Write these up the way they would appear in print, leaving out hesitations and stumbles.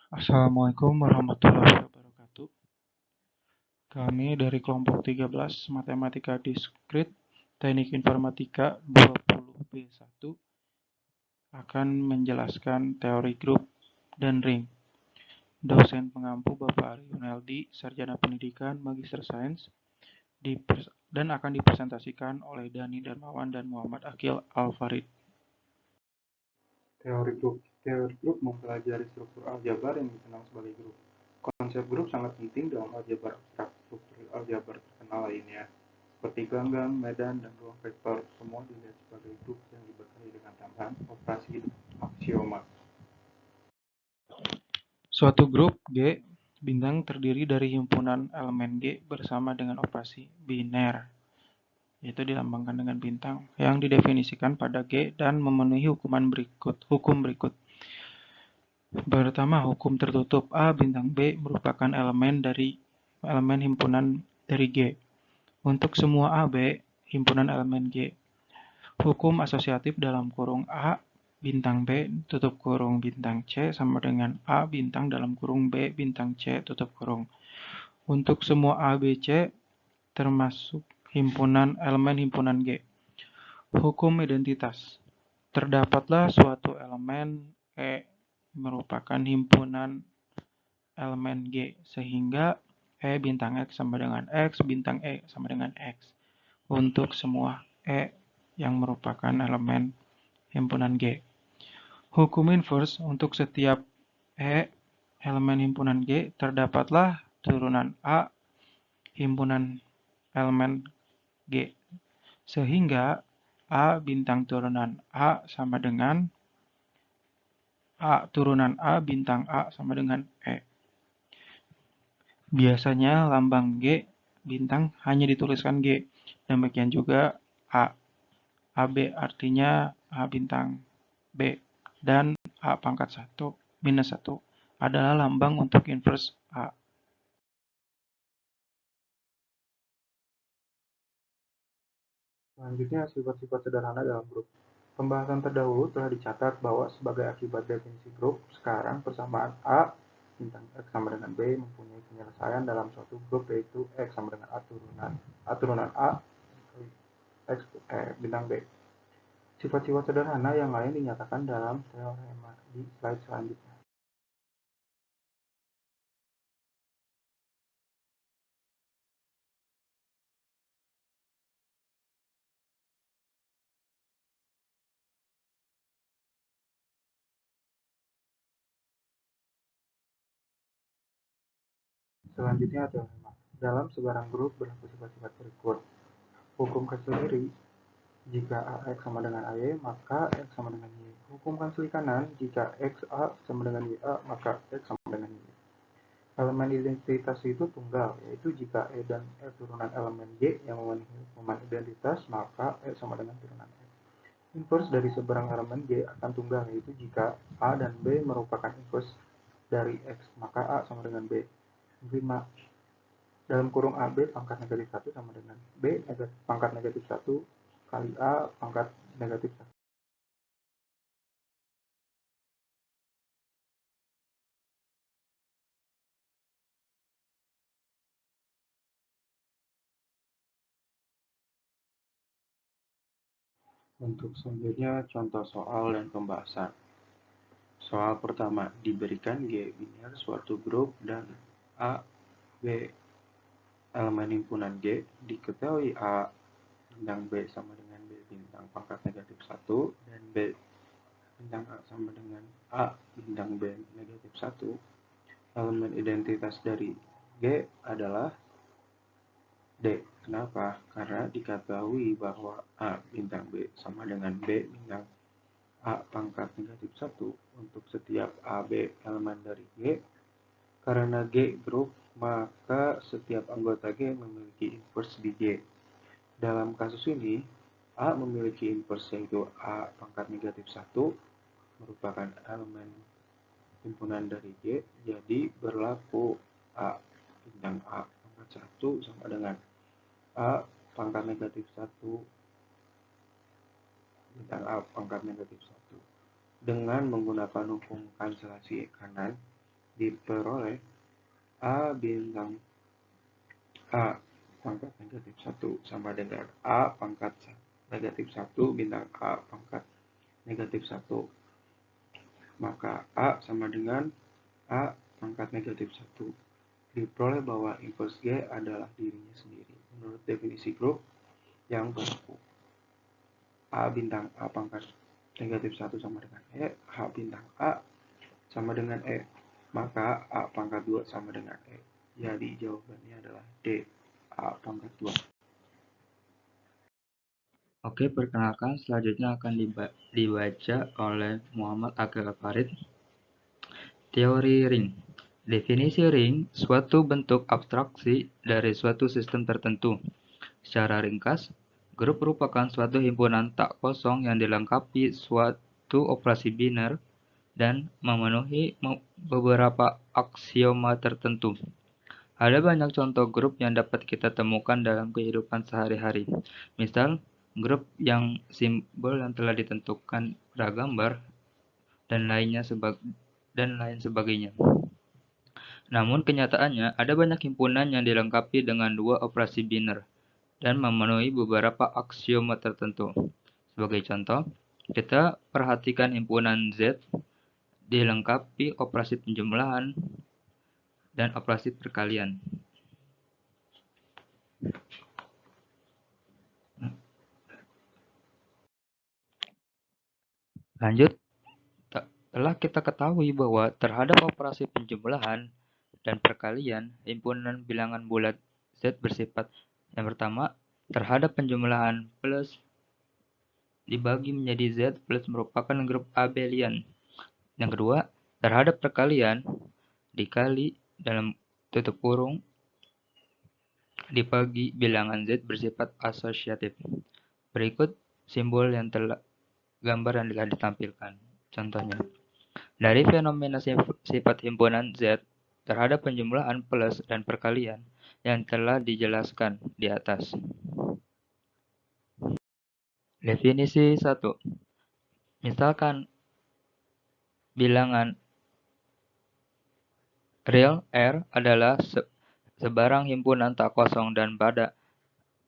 Assalamualaikum warahmatullahi wabarakatuh. Kami dari kelompok 13 Matematika Diskrit Teknik Informatika 20B1 akan menjelaskan teori grup dan ring. Dosen pengampu Bapak Ari Yuneldi, Sarjana Pendidikan, Magister Sains, dan akan dipresentasikan oleh Dani Darmawan dan Muhammad Akil Alfarid. Teori grup mempelajari struktur aljabar yang dikenal sebagai grup. Konsep grup sangat penting dalam aljabar abstrak. Struktur aljabar terkenal lainnya, seperti ganggang, medan, dan ruang vektor, semua dilihat sebagai grup yang diberkahi dengan tambahan operasi aksioma. Suatu grup G bintang terdiri dari himpunan elemen G bersama dengan operasi biner, yaitu dilambangkan dengan bintang, yang didefinisikan pada G dan memenuhi hukum berikut. Pertama, hukum tertutup. A bintang B merupakan elemen himpunan dari G. Untuk semua AB, himpunan elemen G. Hukum asosiatif dalam kurung A bintang B tutup kurung bintang C sama dengan A bintang dalam kurung B bintang C tutup kurung. Untuk semua A, B, C termasuk elemen himpunan G. Hukum identitas. Terdapatlah suatu elemen E merupakan himpunan elemen G, sehingga E bintang X sama dengan X, bintang E sama dengan X. Untuk semua E yang merupakan elemen himpunan G. Hukum inverse untuk setiap E elemen himpunan G, terdapatlah turunan A himpunan elemen G, sehingga A bintang turunan A sama dengan A turunan A bintang A sama dengan E. Biasanya lambang G bintang hanya dituliskan G. Demikian juga A. AB artinya A bintang B. Dan A pangkat 1 minus 1 adalah lambang untuk inverse A. Selanjutnya, sifat-sifat sederhana dalam grup. Pembahasan terdahulu telah dicatat bahwa sebagai akibat definisi grup, sekarang persamaan A bintang X sama dengan B mempunyai penyelesaian dalam suatu grup, yaitu X sama dengan A turunan A X bintang B. Sifat-sifat sederhana yang lain dinyatakan dalam teorema di slide selanjutnya. Selanjutnya teorema. Dalam sebarang grup berlaku sifat-sifat berikut. Hukum kanseli jika AX sama dengan AY, maka X sama dengan Y. Hukum kanseli kanan, jika XA sama dengan YA, maka X sama dengan Y. Elemen identitas itu tunggal, yaitu jika E dan F turunan elemen G yang memenuhi hukuman identitas, maka E sama dengan turunan F. Inverse dari sebarang elemen G akan tunggal, yaitu jika A dan B merupakan inverse dari X, maka A sama dengan B. 5. Dalam kurung AB pangkat negatif 1 sama dengan B pangkat negatif 1 kali A pangkat negatif 1. Untuk selanjutnya, contoh soal dan pembahasan. Soal pertama, diberikan G biner suatu grup dan A, B elemen himpunan G, diketahui A bintang B sama dengan B bintang pangkat negatif 1 dan B bintang A sama dengan A bintang B negatif 1. Elemen identitas dari G adalah D. Kenapa? Karena diketahui bahwa A bintang B sama dengan B bintang A pangkat negatif 1 untuk setiap AB elemen dari G. Karena G grup, maka setiap anggota G memiliki inverse di G. Dalam kasus ini, A memiliki inverse yaitu A pangkat negatif 1 merupakan elemen himpunan dari G, jadi berlaku A bintang A pangkat 1 sama dengan A pangkat negatif 1 bintang A pangkat negatif 1. Dengan menggunakan hukum kanselasi kanan, diperoleh A bintang A pangkat negatif 1 sama dengan A pangkat negatif 1 bintang A pangkat negatif 1. Maka A sama dengan A pangkat negatif 1. Diperoleh bahwa inverse G adalah dirinya sendiri menurut definisi grup yang berlaku. A bintang A pangkat negatif 1 sama dengan E, H bintang A sama dengan E, maka A pangkat 2 sama dengan E. Jadi jawabannya adalah D, A pangkat 2. Oke, perkenalkan selanjutnya akan dibaca oleh Muhammad Akil Farid. Teori ring. Definisi ring, suatu bentuk abstraksi dari suatu sistem tertentu. Secara ringkas, grup merupakan suatu himpunan tak kosong yang dilengkapi suatu operasi biner dan memenuhi beberapa aksioma tertentu. Ada banyak contoh grup yang dapat kita temukan dalam kehidupan sehari-hari. Misal, grup yang simbol yang telah ditentukan pada gambar dan lain sebagainya. Namun kenyataannya ada banyak himpunan yang dilengkapi dengan dua operasi biner dan memenuhi beberapa aksioma tertentu. Sebagai contoh, kita perhatikan himpunan Z dilengkapi operasi penjumlahan dan operasi perkalian. Lanjut, telah kita ketahui bahwa terhadap operasi penjumlahan dan perkalian, himpunan bilangan bulat Z bersifat yang pertama, terhadap penjumlahan plus dibagi menjadi Z plus merupakan grup abelian. Yang kedua, terhadap perkalian dikali dalam tutup kurung dibagi bilangan Z bersifat asosiatif. Berikut simbol yang telah gambar yang telah ditampilkan. Contohnya, dari fenomena sifat himpunan Z terhadap penjumlahan plus dan perkalian yang telah dijelaskan di atas. Definisi 1. Misalkan bilangan real R adalah sebarang himpunan tak kosong dan pada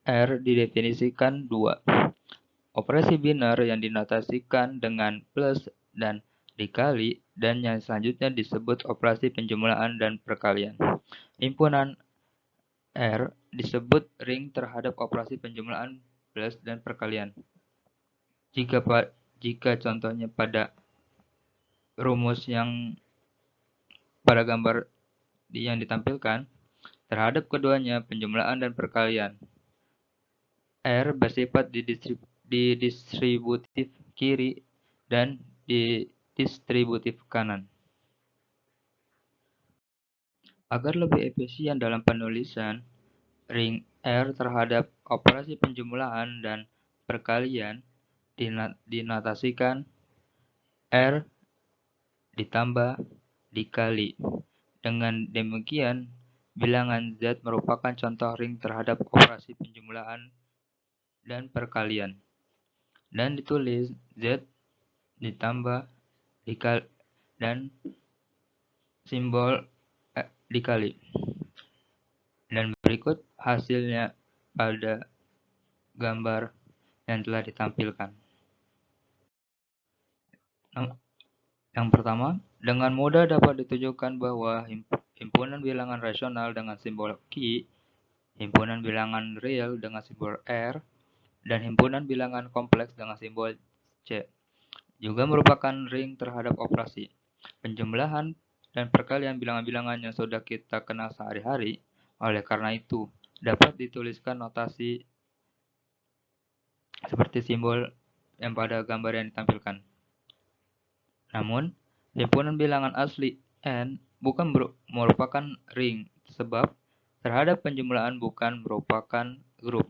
R didefinisikan 2. Operasi biner yang dinotasikan dengan plus dan dikali dan yang selanjutnya disebut operasi penjumlahan dan perkalian. Himpunan R disebut ring terhadap operasi penjumlahan plus dan perkalian. Jika contohnya pada rumus yang pada gambar yang ditampilkan, terhadap keduanya penjumlahan dan perkalian. R bersifat di distributif kiri dan di distributif kanan. Agar lebih efisien dalam penulisan, ring R terhadap operasi penjumlahan dan perkalian dinotasikan R ditambah dikali. Dengan demikian, bilangan Z merupakan contoh ring terhadap operasi penjumlahan dan perkalian. Dan ditulis Z ditambah dikali dan simbol dikali. Dan berikut hasilnya pada gambar yang telah ditampilkan. Yang pertama, dengan mudah dapat ditunjukkan bahwa himpunan bilangan rasional dengan simbol Q, himpunan bilangan real dengan simbol R, dan himpunan bilangan kompleks dengan simbol C juga merupakan ring terhadap operasi penjumlahan dan perkalian bilangan-bilangan yang sudah kita kenal sehari-hari. Oleh karena itu, dapat dituliskan notasi seperti simbol yang pada gambar yang ditampilkan. Namun, himpunan bilangan asli N bukan merupakan ring, sebab terhadap penjumlahan bukan merupakan grup.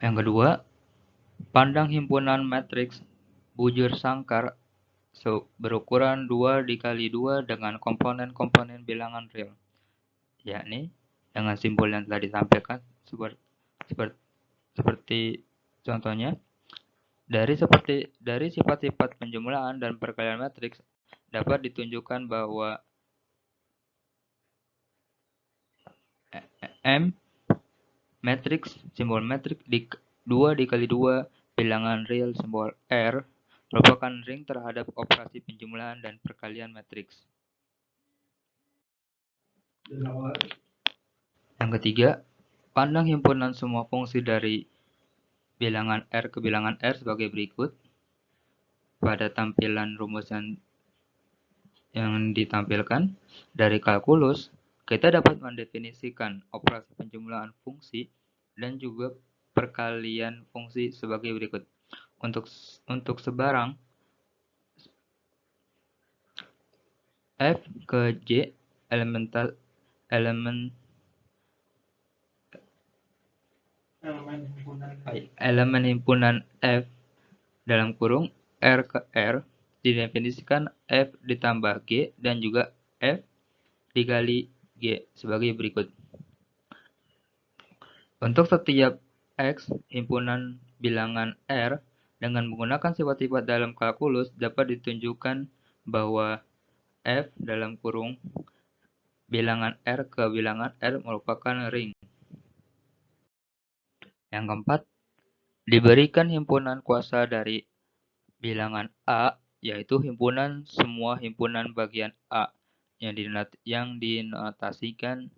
Yang kedua, pandang himpunan matriks bujur sangkar berukuran 2 dikali 2 dengan komponen-komponen bilangan real, yakni dengan simbol yang telah ditampilkan seperti contohnya, Dari sifat-sifat penjumlahan dan perkalian matriks dapat ditunjukkan bahwa M matriks simbol metrik 2 dikali 2 bilangan real simbol R merupakan ring terhadap operasi penjumlahan dan perkalian matriks. Yang ketiga, pandang himpunan semua fungsi dari bilangan R ke bilangan R sebagai berikut. Pada tampilan rumus yang ditampilkan dari kalkulus, kita dapat mendefinisikan operasi penjumlahan fungsi dan juga perkalian fungsi sebagai berikut. Untuk sebarang f ke j elemen himpunan f dalam kurung R ke R didefinisikan f ditambah g dan juga f dikali g sebagai berikut. Untuk setiap x himpunan bilangan R dengan menggunakan sifat-sifat dalam kalkulus dapat ditunjukkan bahwa f dalam kurung bilangan R ke bilangan R merupakan ring. Yang keempat, diberikan himpunan kuasa dari bilangan A, yaitu himpunan semua himpunan bagian A yang dinotasikan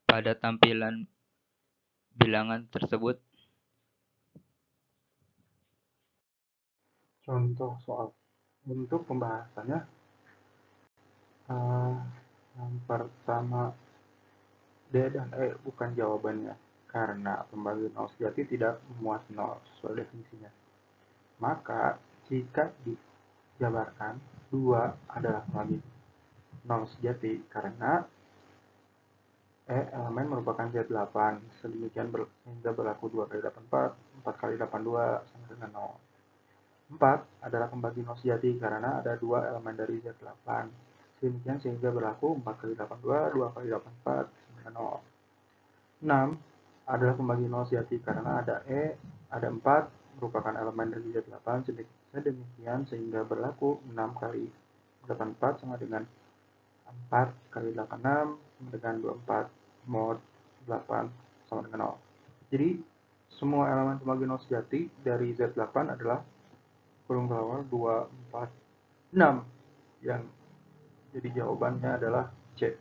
pada tampilan bilangan tersebut. Contoh soal. Untuk pembahasannya, yang pertama D dan E bukan jawabannya karena pembagi nol sejati tidak memuat nol sesuai definisinya. Maka jika dijabarkan 2 adalah pembagi nol sejati karena E elemen merupakan Z8, sedemikian sehingga berlaku 2 kali 8 4, 4 kali 8 2 sama dengan 0. 4 adalah pembagi nol sejati karena ada 2 elemen dari Z8, sedemikian sehingga berlaku 4 kali 8 2, 2 kali 8 4 sama dengan 0. 6 adalah pembagi nol sejati karena ada E, ada 4 merupakan elemen dari Z8, sedemikian sehingga berlaku 6 kali 84 sama dengan 4 kali 86 sama dengan 24 mod 8 sama dengan 0. Jadi semua elemen pembagi nol sejati dari Z8 adalah kurung awal 2, 4, 6 yang jadi jawabannya adalah C.